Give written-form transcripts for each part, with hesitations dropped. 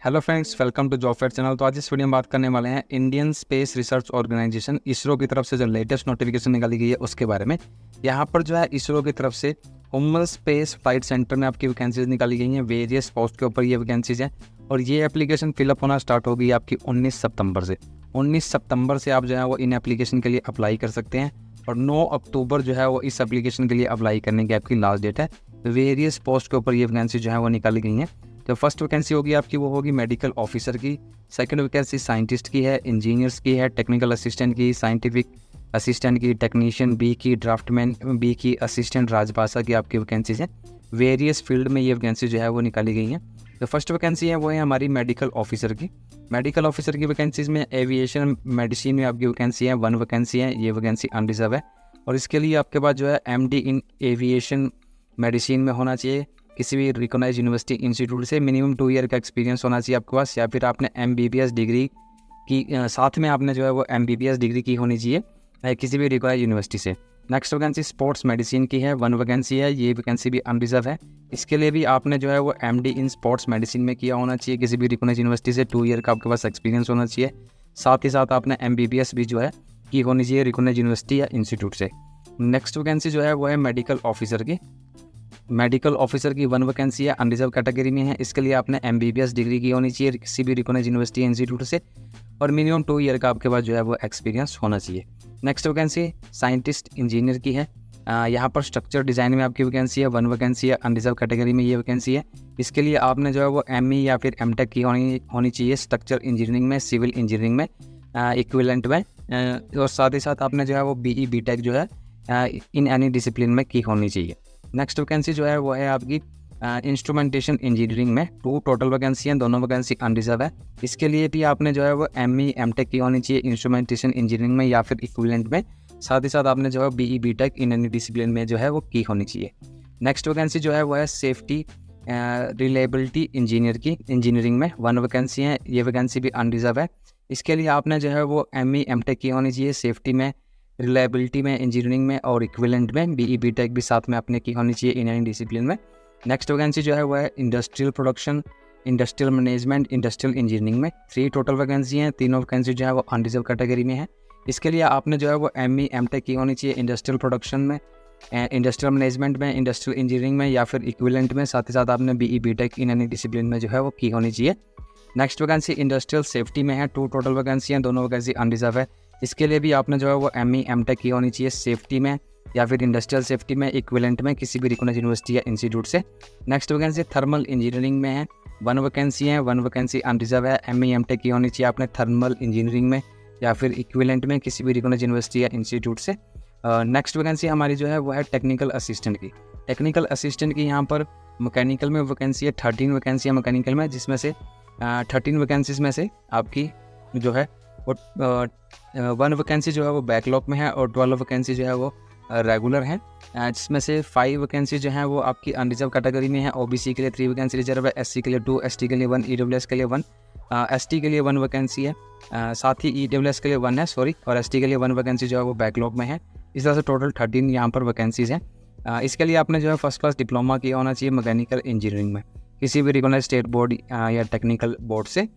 Hello friends, welcome to job fair channel. तो आज इस वीडियो में बात करने वाले हैं Indian space research Organisation ISRO की तरफ से जो लेटेस्ट नोटिफिकेशन निकाली गई है उसके बारे में। यहाँ पर जो है इसरो की तरफ से हुम्मल स्पेस फ्लाइट सेंटर में आपकी वैकेंसीज निकाली गई हैं। वेरियस पोस्ट के ऊपर ये वैकेंसीज हैं और ये एप्लीकेशन फिलअप होना स्टार्ट होगी आपकी 19 सितंबर से। 19 सितंबर से आप जो है वो इन एप्लीकेशन के लिए अप्लाई कर सकते हैं और 9 अक्टूबर जो है वो इस एप्लीकेशन के लिए अप्लाई करने की आपकी लास्ट डेट है। वेरियस पोस्ट के ऊपर ये वैकेंसी जो है वो निकाली गई हैं। तो फर्स्ट वैकेंसी होगी आपकी वो होगी मेडिकल ऑफिसर की। सेकंड वैकेंसी साइंटिस्ट की है, इंजीनियर्स की है, टेक्निकल असिस्टेंट की, साइंटिफिक असिस्टेंट की, टेक्नीशियन बी की, ड्राफ्टमैन बी की, असिस्टेंट राजभाषा की आपकी वैकेंसीज हैं। वेरियस फील्ड में ये वैकेंसी जो है वो निकाली गई हैं। तो फर्स्ट वैकेंसी है वो है हमारी मेडिकल ऑफिसर की। मेडिकल ऑफिसर की वैकेंसीज में एविएशन मेडिसिन में आपकी वैकेंसी है, 1 वैकेंसी है। ये वैकेंसी अनरिजर्व है और इसके लिए आपके पास जो है MD इन एविएशन मेडिसिन में होना चाहिए। किसी भी रिकॉग्नाइज यूनिवर्सिटी इंस्टीट्यूट से मिनिमम 2 ईयर का एक्सपीरियंस होना चाहिए आपके पास, या फिर आपने MBBS डिग्री की साथ में आपने जो है वो MBBS डिग्री की होनी चाहिए किसी भी रिकॉग्नाइज यूनिवर्सिटी से। नेक्स्ट वैकेंसी स्पोर्ट्स मेडिसिन की है, 1 वैकेंसी है। ये वैकेंसी भी अनरिजर्व है। इसके लिए भी आपने जो है वो MD इन स्पोर्ट्स मेडिसिन में किया होना चाहिए किसी भी रिकॉग्नाइज यूनिवर्सिटी से, 2 ईयर का आपके पास एक्सपीरियंस होना चाहिए। साथ ही साथ आपने MBBS भी जो है की होनी चाहिए रिकॉग्नाइज यूनिवर्सिटी या इंस्टीट्यूट से। नेक्स्ट वैकेंसी जो है वो है मेडिकल ऑफिसर की। मेडिकल ऑफिसर की 1 वैकेंसी है, अनरिजर्व कैटेगरी में है। इसके लिए आपने MBBS डिग्री की होनी चाहिए किसी भी रिकॉग्नाइज यूनिवर्सिटी इंस्टीट्यूट से और मिनिमम 2 ईयर का आपके पास जो है वो एक्सपीरियंस होना चाहिए। नेक्स्ट वैकेंसी साइंटिस्ट इंजीनियर की है। यहाँ पर स्ट्रक्चर डिज़ाइन में आपकी वैकेंसी है, 1 वैकेंसी है, अनरिजर्व कैटेगरी में ये वैकेंसी है। इसके लिए आपने जो है वो ME या फिर MTech की होनी चाहिए स्ट्रक्चर इंजीनियरिंग में, सिविल इंजीनियरिंग में इक्विवेलेंट में, और साथ ही साथ आपने जो है वो BE BTech जो है इन एनी डिसिप्लिन में की होनी चाहिए। नेक्स्ट वैकेंसी जो है वो है आपकी इंस्ट्रूमेंटेशन इंजीनियरिंग में। 2 टोटल वैकेंसी हैं, दोनों वैकेंसी अनरिजर्व है। इसके लिए भी आपने जो है वो ME MTech की होनी चाहिए इंस्ट्रूमेंटेशन इंजीनियरिंग में या फिर इक्विवेलेंट में। साथ ही साथ आपने जो है BE BTech in any discipline में जो है वो की होनी चाहिए। नेक्स्ट वैकेंसी जो है वो है सेफ्टी रिलायबिलिटी इंजीनियर की इंजीनियरिंग में, 1 वैकेंसी है। ये वैकेंसी भी अनरिजर्व है। इसके लिए आपने जो है वो ME MTech की होनी चाहिए सेफ्टी में, रिलायबिलिटी में, इंजीनियरिंग में और इक्विवेलेंट में। BE BTech भी साथ में आपने की होनी चाहिए इन एनी डिसिप्लिन में। नेक्स्ट वैकेंसी जो है वो है industrial production, industrial management, industrial engineering में। 3 टोटल वैकेंसी हैं, तीनों वैकेंसी जो है वो अनरिजर्व कैटेगरी में है। इसके लिए आपने जो है वो ME MTech की होनी चाहिए इंडस्ट्रियल प्रोडक्शन में, इंडस्ट्रियल मैनेजमेंट में, इंडस्ट्रियल इंजीनियरिंग में या फिर इक्विवेलेंट में। साथ ही साथ आपने BE BTech in any discipline में जो है वो की होनी चाहिए। नेक्स्ट वैकेंसी इंडस्ट्रियल सेफ्टी में है, 2 टोटल वैकेंसी हैं, दोनों वैकेंसी अनरिजर्व है। इसके लिए भी आपने जो है वो ME MTech की होनी चाहिए सेफ्टी में या फिर इंडस्ट्रियल सेफ्टी में, इक्विवेलेंट में किसी भी रिकॉग्नाइज्ड यूनिवर्सिटी या इंस्टीट्यूट से। नेक्स्ट वैकेंसी थर्मल इंजीनियरिंग में है, 1 वैकेंसी है, 1 वैकेंसी अनरिजर्व है। ME MTech की होनी चाहिए आपने थर्मल इंजीनियरिंग में या फिर इक्विवेलेंट में किसी भी रिकॉग्नाइज्ड यूनिवर्सिटी या इंस्टीट्यूट से। नेक्स्ट वैकेंसी हमारी जो है वो है टेक्निकल असिस्टेंट की। टेक्निकल असिस्टेंट की यहाँ पर मैकेनिकल में वैकेंसी है, 13 वैकेंसी है मैकेनिकल में, जिसमें से 13 वैकेंसीज में से आपकी जो है वो 1 वैकेंसी जो है वो बैकलॉग में है और 12 वैकेंसी जो है वो रेगुलर है। जिसमें से 5 वैकेंसी जो है वो आपकी अनरिजर्व कैटेगरी में है। OBC के लिए 3 वैकेंसी रिजर्व है, SC के लिए 2, ST के लिए 1, EWS के लिए 1, ST के लिए 1 वैकेंसी है। साथ ही EWS के लिए 1 है और ST के लिए 1 वैकेंसी जो है वो बैकलॉग में है। इस तरह से टोटल 13 यहाँ पर वैकेंसीज हैं। इसके लिए आपने जो है फर्स्ट क्लास डिप्लोमा किया होना चाहिए मैकेनिकल इंजीनियरिंग में किसी भी रिकॉग्नाइज्ड स्टेट बोर्ड या टेक्निकल बोर्ड से।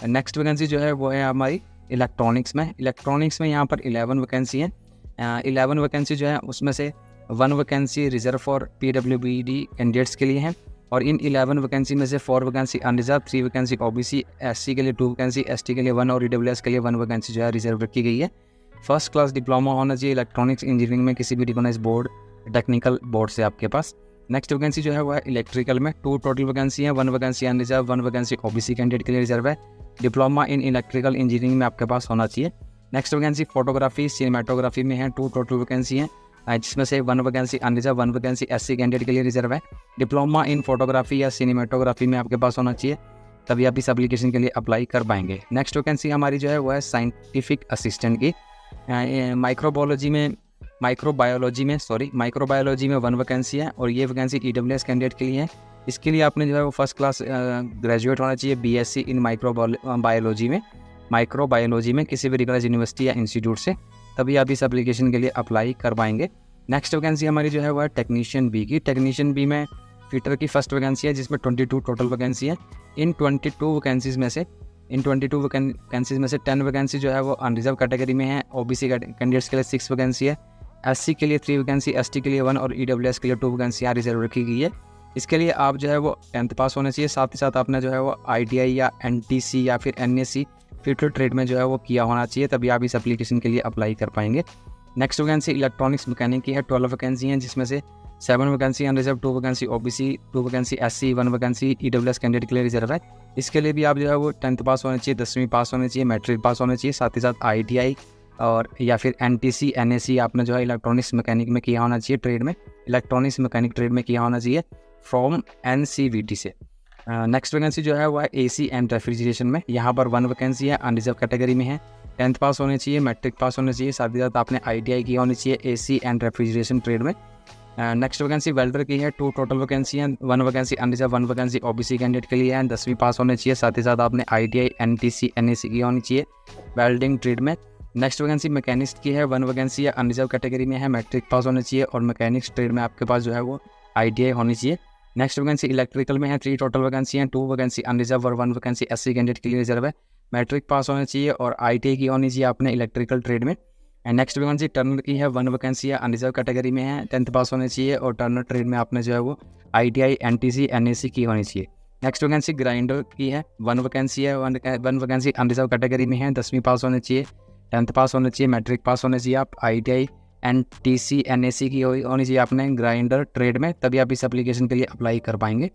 नेक्स्ट वैकेंसी जो है वो है हमारी इलेक्ट्रॉनिक्स में। इलेक्ट्रॉनिक्स में यहाँ पर 11 वैकेंसी है। 11 वैकेंसी जो है उसमें से 1 vacancy reserve for PWBD candidates के लिए है और इन 11 वैकेंसी में से 4 vacancy unreserved, 3 vacancy OBC, SC के लिए 2 वैकेंसी, ST के लिए 1 और EWS के लिए 1 वैकेंसी जो है रिजर्व रखी गई है। फर्स्ट क्लास डिप्लोमा होना चाहिए इलेक्ट्रॉनिक्स इंजीनियरिंग में किसी भी रिकॉग्नाइज्ड बोर्ड टेक्निकल बोर्ड से आपके पास। नेक्स्ट वैकेंसी जो है वो है इलेक्ट्रिकल में, 2 टोटल वैकेंसी है, 1 vacancy unreserved, 1 vacancy OBC candidate के लिए रिजर्व है। डिप्लोमा इन इलेक्ट्रिकल इंजीनियरिंग में आपके पास होना चाहिए। नेक्स्ट वैकेंसी फोटोग्राफी सिनेमाटोग्राफी में है, 2 टोटल वैकेंसी हैं, जिसमें से 1 vacancy unreserved, 1 vacancy SC candidate के लिए रिजर्व है। डिप्लोमा इन फोटोग्राफी या सिनेमाटोग्राफी में आपके पास होना चाहिए, तभी आप इस एप्लीकेशन के लिए अप्लाई कर पाएंगे। नेक्स्ट वैकेंसी हमारी जो है वो है साइंटिफिक असिस्टेंट की। माइक्रोबायोलॉजी में 1 वैकेंसी है और ये वैकेंसी EWS कैंडिडेट के लिए है। इसके लिए आपने जो है वो फर्स्ट क्लास ग्रेजुएट होना चाहिए BSc इन माइक्रोबायोलॉजी में किसी भी रिकॉग्नाइज्ड यूनिवर्सिटी या इंस्टीट्यूट से, तभी आप इस एप्लीकेशन के लिए अप्लाई कर पाएंगे। नेक्स्ट वैकेंसी हमारी जो है वो है टेक्नीशियन बी की। टेक्नीशियन बी में फिटर की फर्स्ट वैकेंसी है जिसमें 22 टोटल वैकेंसी है। इन 22 वैकेंसीज़ में से 10 वैकेंसी जो है वो अनरिजर्व कैटेगरी में है। ओबीसी कैंडिडेट्स के लिए 6 वैकेंसी है, एससी के लिए 3 वैकेंसी, एसटी के लिए 1 और ईडब्ल्यूएस के लिए 2 वैकेंसी यहाँ रिजर्व रखी गई है। इसके लिए आप जो है वो 10th पास होने चाहिए, साथ ही साथ आपने जो है वो ITI या NTC या फिर NSC फिटर ट्रेड में जो है वो किया होना चाहिए, तभी आप इस एप्लीकेशन के लिए अप्लाई कर पाएंगे। नेक्स्ट वैकेंसी इलेक्ट्रॉनिक्स मैकेनिक की है, 12 वैकेंसी हैं जिसमें से 7 vacancy unreserved, 2 vacancy OBC, 2 vacancy SC, 1 vacancy EWS candidate के लिए रिजर्व है। इसके लिए भी आप जो है वो 10th पास होने चाहिए, 10वीं पास होने चाहिए, मैट्रिक पास होने चाहिए, साथ ही साथ ITI और या फिर NTC NSC आपने जो है इलेक्ट्रॉनिक्स मैकेनिक में किया होना चाहिए, ट्रेड में इलेक्ट्रॉनिक्स मैकेनिक ट्रेड में किया होना चाहिए फ्रॉम NCVT से। नेक्स्ट वैकेंसी जो है वो है AC एंड रेफ्रिजरेशन में, यहाँ पर 1 वैकेंसी है, अनरिजर्व कैटेगरी में है, 10th पास होने चाहिए, मैट्रिक पास होने चाहिए, साथ ही साथ आपने ITI की होनी चाहिए AC एंड रेफ्रिजरेशन ट्रेड में। नेक्स्ट वैकेंसी वेल्डर की है, 2 टोटल वैकेंसी हैं, 1 vacancy unreserved, 1 vacancy OBC candidate के लिए है, 10वीं पास होने चाहिए, साथ ही साथ आपने ITI NTC NSC की होनी चाहिए वेल्डिंग ट्रेड में। नेक्स्ट वैकेंसी मैकेनिस्ट की है, 1 वैकेंसी है, अनरिजर्व कैटेगरी में है, मैट्रिक पास होने चाहिए और मैकेनिक्स ट्रेड में आपके पास जो है वो ITI होनी चाहिए। नेक्स्ट वैकेंसी इलेक्ट्रिकल में है, 3 टोटल वैकेंसी हैं, 2 वैकेंसी अनरिजर्व और 1 वैकेंसी SC कैंडिडेट के लिए रिजर्व है, मैट्रिक पास होना चाहिए और ITI की होनी चाहिए आपने इलेक्ट्रिकल ट्रेड में। एंड नेक्स्ट वैकेंसी टर्नर की है, 1 वैकेंसी है, अनरिजर्व कैटेगरी में है, 10th पास होने चाहिए और टर्नर ट्रेड में आपने जो है वो ITI NTC NSC की होनी चाहिए। नेक्स्ट वैकेंसी ग्राइंडर की है, 1 वैकेंसी है, 1 वैकेंसी अनरिजर्व कैटेगरी में है, 10वीं पास होने चाहिए, 10th पास होने चाहिए, मैट्रिक पास होने चाहिए, आप ITI NTC NSC की होनी चाहिए आपने ग्राइंडर ट्रेड में, तभी आप इस एप्लीकेशन के लिए अप्लाई कर पाएंगे।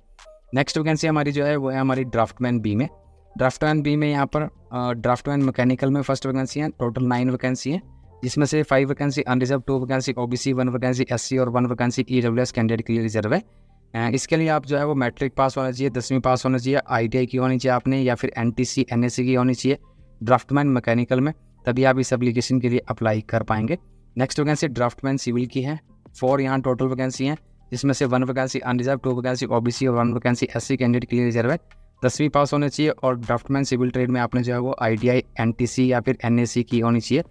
नेक्स्ट वैकेंसी हमारी जो है वो है हमारी ड्राफ्टमैन बी में। ड्राफ्टमैन बी में यहाँ पर ड्राफ्टमैन मैकेनिकल में फर्स्ट वैकेंसी है, टोटल 9 वैकेंसी है जिसमें से 5 vacancy unreserved, 2 vacancy OBC, 1 vacancy SC और 1 वैकेंसी EWS कैंडिडेट के लिए रिजर्व है। इसके लिए आप जो है वो मैट्रिक पास होना चाहिए, 10वीं पास होना चाहिए, ITI की होनी चाहिए आपने या फिर NTC NSC की होनी चाहिए ड्राफ्टमैन मैकेनिकल में, तभी आप इस एप्लीकेशन के लिए अप्लाई कर पाएंगे। नेक्स्ट वैकेंसी ड्राफ्टमैन सिविल की है, 4 यहाँ टोटल वैकेंसी हैं जिसमें से 1 वैकेंसी अनरिजर्व, 2 वैकेंसी OBC और 1 वैकेंसी SC कैंडिडेट के लिए रिजर्व है, 10वीं पास होने चाहिए और ड्राफ्टमैन सिविल ट्रेड में आपने जो है वो ITI NTC या फिर NSC की होनी चाहिए,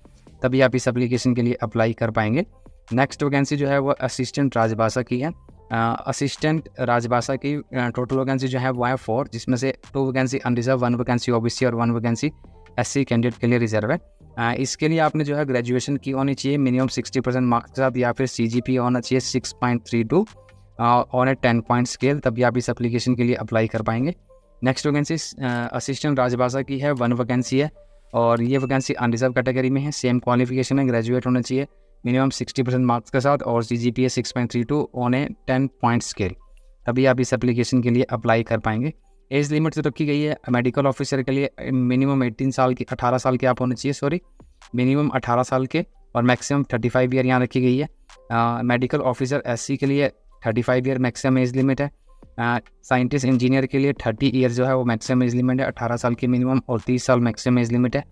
तभी आप इस एप्लीकेशन के लिए अप्लाई कर पाएंगे। नेक्स्ट वैकेंसी जो है वो असिस्टेंट राजभाषा की है, असिस्टेंट राजभाषा की टोटल वैकेंसी जो है वो है 4 जिसमें से 2 वैकेंसी अनरिजर्व, 1 वैकेंसी OBC और 1 वैकेंसी SC कैंडिडेट के लिए रिजर्व है। इसके लिए आपने जो है ग्रेजुएशन की होनी चाहिए मिनिमम 60% मार्क्स के साथ या फिर CGPA होना चाहिए 6.32 ऑन ए 10 पॉइंट स्केल, तभी आप इस एप्लीकेशन के लिए अप्लाई कर पाएंगे। नेक्स्ट वैकेंसी असिस्टेंट राजभाषा की है, 1 वैकेंसी है और ये वैकेंसी अनरिजर्व कैटेगरी में है, सेम क्वालिफिकेशन है, ग्रेजुएट होना चाहिए मिनिमम 60% मार्क्स के साथ और CGPA 6.32 on A 10 point scale, तभी आप इस एप्लीकेशन के लिए अप्लाई कर पाएंगे। एज लिमिट जो रखी गई है मेडिकल ऑफिसर के लिए मिनिमम 18 साल के आप होने चाहिए, मिनिमम 18 साल के और मैक्सिमम 35 ईयर यहाँ रखी गई है। मेडिकल ऑफिसर SC के लिए 35 ईयर मैक्सिमम एज लिमिट है। साइंटिस्ट इंजीनियर के लिए 30 ईयर जो है वो मैक्सिमम एज लिमिट है, 18 साल की मिनिमम और 30 साल मैक्सिमम एज लिमिट है।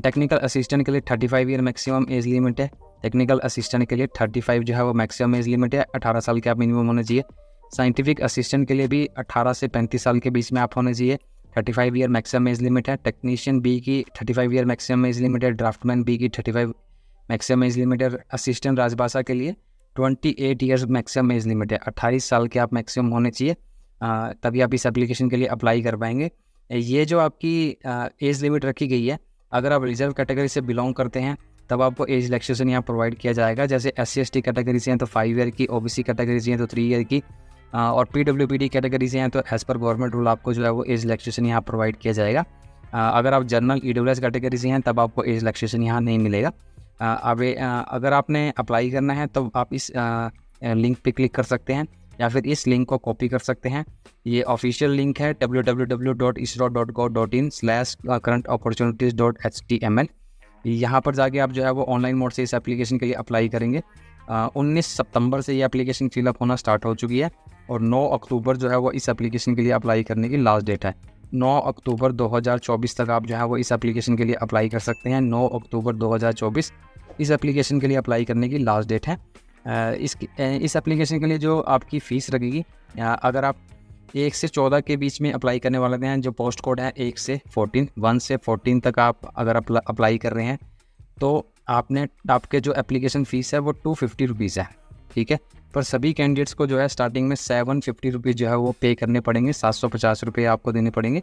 टेक्निकल असिस्टेंट के लिए 35 ईयर मैक्सिमम एज लिमिट है, टेक्निकल असिस्टेंट के लिए 35 जो है वो मैक्सिमम एज लिमिट है, 18 साल के आप मिनिमम होने चाहिए। साइंटिफिक असिस्टेंट के लिए भी 18 से 35 साल के बीच में आप होने चाहिए, 35 ईयर मैक्सिमम एज लिमिट है। टेक्नीशियन बी की 35 ईयर मैक्सिमम एज लिमिट है, ड्राफ्टमैन बी की 35 मैक्सिमम एज लिमिट है। असिस्टेंट राजभाषा के लिए 28 ईयर्स मैक्सिमम एज लिमिट है, 28 साल के आप मैक्सिमम होने चाहिए, तभी आप इस एप्लीकेशन के लिए अप्लाई कर पाएंगे। ये जो आपकी एज लिमिट रखी गई है, अगर आप रिजर्व कैटेगरी से बिलोंग करते हैं तब आपको एज रिलैक्सेशन यहाँ प्रोवाइड किया जाएगा। जैसे SC/ST कैटेगरी से हैं तो 5 ईयर की, OBC कैटेगरी से हैं तो 3 ईयर की और PWPD कैटेगरी से हैं तो एज़ पर गवर्नमेंट रूल आपको जो है वो एज रिलैक्सेशन यहाँ प्रोवाइड किया जाएगा। अगर आप जनरल EWS कैटेगरी से हैं तब आपको एज रिलैक्सेशन यहाँ नहीं मिलेगा। अगर आपने अप्लाई करना है तो आप इस लिंक पे क्लिक कर सकते हैं या फिर इस लिंक को कॉपी कर सकते हैं। ये ऑफिशियल लिंक है www.isro.gov.in/currentopportunities.html। यहाँ पर जाके आप जो है वो ऑनलाइन मोड से इस एप्लीकेशन के लिए अप्लाई करेंगे। 19 सितंबर से ये एप्लीकेशन फिलअप होना स्टार्ट हो चुकी है और 9 अक्टूबर जो है वो इस एप्लीकेशन के लिए अप्लाई करने की लास्ट डेट है। 9 अक्टूबर 2024 तक आप जो है वो इस एप्लीकेशन के लिए अप्लाई कर सकते हैं। 9 अक्टूबर 2024 इस एप्लीकेशन के लिए अप्लाई करने की लास्ट डेट है। इस एप्लीकेशन के लिए जो आपकी फ़ीस लगेगी, अगर आप 1 से 14 के बीच में अप्लाई करने वाले हैं, जो पोस्ट कोड है 1 से 14 तक आप अगर अप्लाई कर रहे हैं तो आपके जो एप्लीकेशन फ़ीस है वो 250 रुपीज़ है। ठीक है। पर सभी कैंडिडेट्स को जो है स्टार्टिंग में 750 रुपीज़ जो है वो पे करने पड़ेंगे, 750 रुपये आपको देने पड़ेंगे।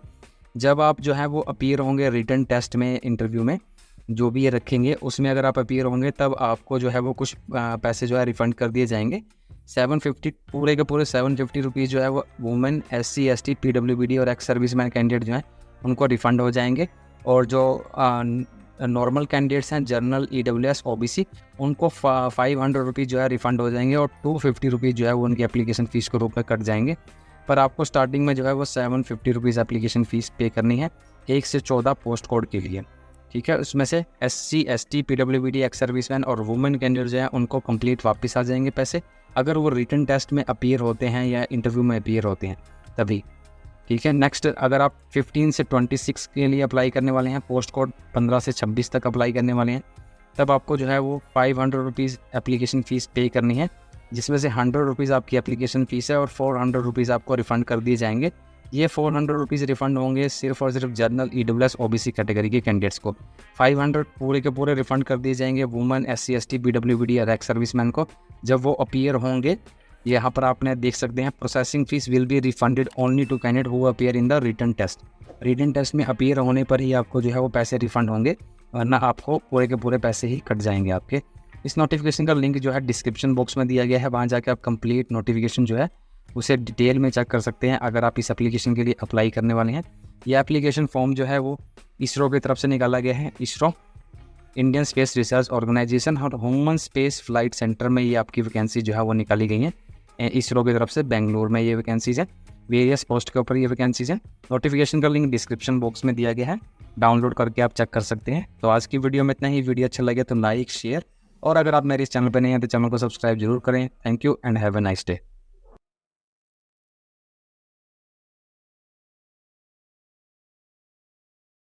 जब आप जो है वो अपीयर होंगे रिटन टेस्ट में, इंटरव्यू में जो भी ये रखेंगे उसमें अगर आप अपीयर होंगे तब आपको जो है वो कुछ पैसे जो है रिफ़ंड कर दिए जाएंगे। 750 पूरे के पूरे 750 रुपीज़ जो है वो वुमेन, SC ST PWBD और एक्स सर्विसमैन कैंडिडेट जो हैं उनको रिफ़ंड हो जाएंगे। और जो नॉर्मल कैंडिडेट्स हैं, जनरल, EWS OBC, उनको 500 रुपीज़ जो है रिफ़ंड हो जाएंगे और 250 रुपीज़ जो है वो उनकी एप्लीकेशन फ़ीस के रूप में कट जाएंगे। पर आपको स्टार्टिंग में जो है वो 750 रुपीज़ एप्लीकेशन फ़ीस पे करनी है 1 से 14 पोस्ट कोड के लिए, ठीक है। उसमें से SC ST PWBD ex serviceman और वुमेन कैंडिडेट जो है उनको कंप्लीट वापस आ जाएंगे पैसे, अगर वो रिटन टेस्ट में अपीयर होते हैं या इंटरव्यू में अपीयर होते हैं तभी, ठीक है। नेक्स्ट, अगर आप 15 से 26 के लिए अप्लाई करने वाले हैं, पोस्ट कोड 15 से 26 तक अप्लाई करने वाले हैं, तब आपको जो है वो 500 रुपीज़ एप्लीकेशन फ़ीस पे करनी है, जिसमें से 100 रुपीज़ आपकी एप्लीकेशन फ़ीस है और 400 रुपीज़ आपको रिफ़ंड कर दिए जाएंगे। ये 400 रुपीज़ रिफ़ंड होंगे सिर्फ और सिर्फ जनरल, EWS OBC कैटेगरी के कैंडिडेट्स को। 500 पूरे के पूरे रिफ़ंड कर दिए जाएंगे वुमेन, SC ST PWBD और एक्स सर्विसमैन को जब वो अपीयर होंगे। यहाँ पर आपने देख सकते हैं, processing fees will be refunded only to candidate who appear in the written test. Written test में अपीयर होने पर ही आपको जो है वो पैसे रिफंड होंगे, वरना आपको पूरे के पूरे पैसे ही कट जाएंगे आपके। इस नोटिफिकेशन का लिंक जो है डिस्क्रिप्शन बॉक्स में दिया गया है, वहाँ जाके आप कंप्लीट नोटिफिकेशन जो है उसे डिटेल में चेक कर सकते हैं अगर आप इस एप्लीकेशन के लिए अप्लाई करने वाले हैं। यह एप्लीकेशन फॉर्म जो है वो इसरो की तरफ से निकाला गया है। ISRO, Indian space research organisation और ह्यूमन स्पेस फ्लाइट सेंटर में ये आपकी वैकेंसी जो है वो निकाली गई है। इसरो की तरफ से बेंगलुरु में ये वैकेंसीज़ हैं, वेरियस पोस्ट के ऊपर ये वैकेंसीज़ हैं। नोटिफिकेशन का लिंक डिस्क्रिप्शन बॉक्स में दिया गया है, डाउनलोड करके आप चेक कर सकते हैं। तो आज की वीडियो में इतना ही। वीडियो अच्छा लगे तो लाइक, शेयर, और अगर आप मेरे इस चैनल पर नहीं हैं तो चैनल को सब्सक्राइब जरूर करें। Thank you and have a nice day.